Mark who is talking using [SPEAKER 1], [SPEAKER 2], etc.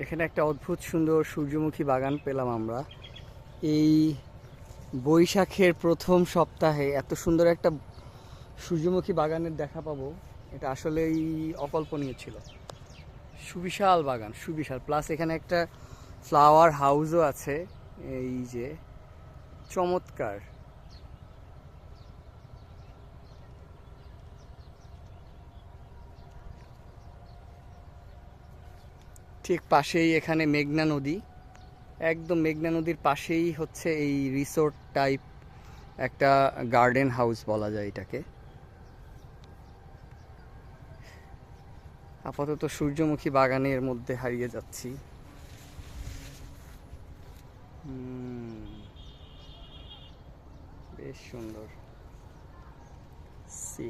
[SPEAKER 1] এখানে একটা অদ্ভুত সুন্দর সূর্যমুখী বাগান পেলাম আমরা। এই বৈশাখের প্রথম সপ্তাহে এত সুন্দর একটা সূর্যমুখী বাগানের দেখা পাবো, এটা আসলেই অকল্পনীয় ছিল। সুবিশাল বাগান, সুবিশাল, প্লাস এখানে একটা ফ্লাওয়ার হাউসও আছে। এই যে চমৎকার। ঠিক পাশেই এখানে মেঘনা নদী, একদম মেঘনা নদীর পাশেই হচ্ছে এই রিসোর্ট টাইপ একটা গার্ডেন হাউস বলা যায় এটাকে। আপাতত সূর্যমুখী বাগানের মধ্যে হারিয়ে যাচ্ছি। বেশ সুন্দর। সি